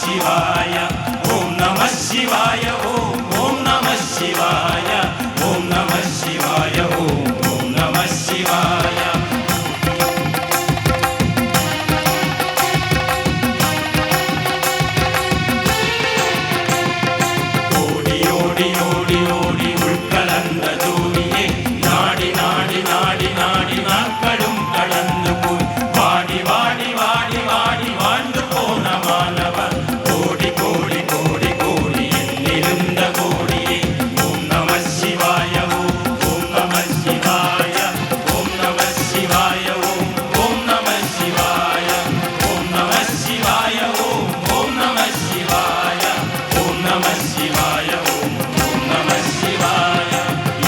ശിവായ ഓം നമഃ ശിവായ ഓം നമഃ ശിവായ ഓം നമഃ ശിവായ ഓം നമഃ ശിവായ ഓടി ഓടി ഓടി ഓടി ഉൾക്കലർന്ന ജോലിയെ നാടി നാടി നാടി നാടി നാൾക്കടും കടന്നുപോയി വാടി വാടി വാടി വാടി വാണ്ടു പോന മാനവർ കോടി കോടി കോടി കോടി എന്നിരുന്ന കോടിയെ ഓം നമഃ ശിവായ ഓം നമഃ ശിവായ ഓം നമഃ ശിവായ ഓം നമഃ ശിവായ ഓം നമഃ ശിവായ ഓം നമഃ ശിവായ ഓം നമഃ ശിവായ ഓം നമഃ ശിവായ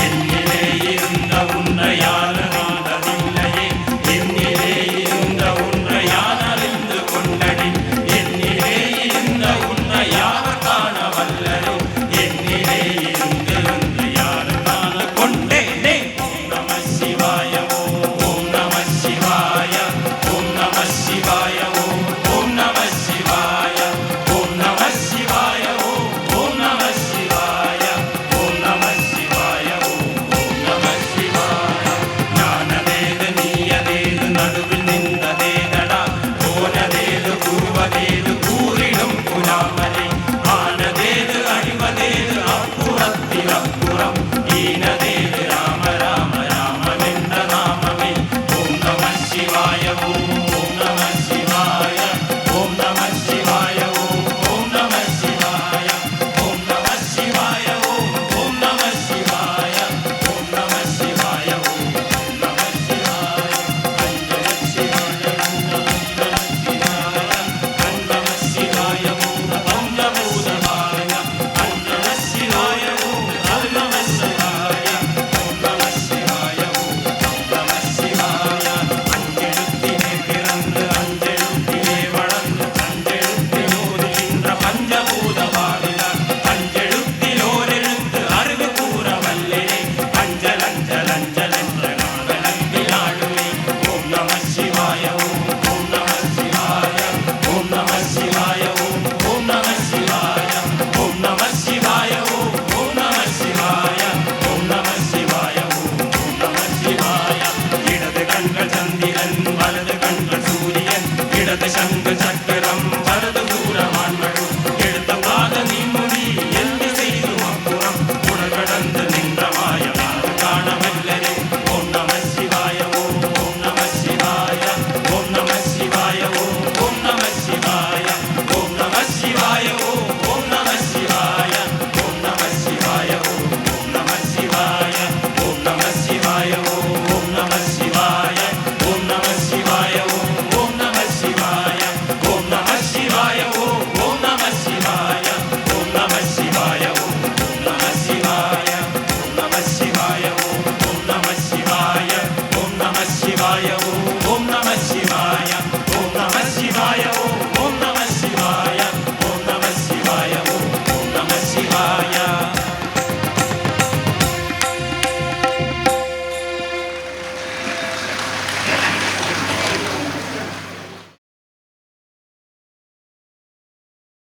എന്നിലേ ഇരുന്ന ഉന്നയാനറിന്തതില്ലയെ എന്നിലേ ഇരുന്ന ഉന്നയാനറിந்து കൊണ്ടടി എന്നിലേ ഇരുന്ന ഉന്നയാന കാണവല്ലരോ എന്നിലേ ഇരുന്ന് ഉന്നയാന കാണ കൊണ്ടേ ഓം നമഃ ശിവായ ഓം നമഃ ശിവായ ഓം നമഃ ശിവായ ഓം നമഃ ശിവായ ഓം നമഃ ശിവായ ഓം നമഃ ശിവായ ഓം നമഃ ശിവായ ഓം നമഃ ശിവായ ജ്ഞാനദേത് നീയതേത് നടുവിൽ നിന്നതേതടാ ഓനതേത് പൂർവതേത് കൂറിടും പുലാമലെ ആനതേത് അടിവതേത് അപ്പുറത്തിലപ്പുറം ഈനതേത് രാമ രാമ രാമമെന്ന നാമമേ ഓം നമഃ ശിവായ ഓം നമഃ ശിവായ ഓം നമഃ ശിവായ ഓം നമഃ ശിവായ ഓം നമഃ ശിവായ ഓം നമഃ ശിവായ ഓം നമഃ ശിവായ ഓം നമഃ ശിവായ അഞ്ജന ശിവായ ഓം നമഃ ശിവായ അഞ്ജന ശിവായ ഓം പഞ്ചഭൂതമായ അഞ്ജന ശിവായ ഓം നമഃ ശിവായ ഓം നമഃ ശിവായ ഓം നമഃ ശിവായ അഞ്ചെഴുത്തിനെ പിറന്ന് അഞ്ചെഴുത്തിനെ വളർന്ന് അഞ്ചെഴുത്തിനോരുകിன்ற പഞ്ചഭൂതമാവില അഞ്ചെഴുത്തിലോരെഴുത്ത് അറിവ് കൂറവല്ലേ അഞ്ചലഞ്ചലഞ്ചലെன்ற നാടലങ്കിലാടുവേ ഓം നമഃ ശിവായ ഓം നമഃ ശിവായ ഓം നമഃ ശിവായ ഓം നമഃ ശിവായ ഓം നമഃ ശിവായ ഓം നമഃ ശിവായ ഓം നമഃ ശിവായ ഓം നമഃ ശിവായ ഇടത് കൺകൾ ചന്ദ്രൻ വലത് കൺകൾ സൂര്യൻ ഇടത് ശംഖ് ചക്രം വലത് ദൂരമാൺമഴു എടുത്ത പാത നീമുടി എന്ത് ചെയ്തു അപ്പുറം ഉടകടന്ന് നിன்றമായ കാണമല്ലരെ ഓം നമഃ ശിവായ ഓം നമഃ ശിവായ ഓം നമഃ ശിവായ ഓം നമഃ ശിവായ ഓം നമഃ ശിവായ ഓം നമഃ ശിവായ ഓം നമഃ ശിവായ ഓം നമഃ ശിവായ ഓം നമഃ ശിവായ ഓം നമഃ ശിവായ ഓം നമഃ ശിവായ ഓം നമഃ ശിവായ ഓം നമഃ ശിവായ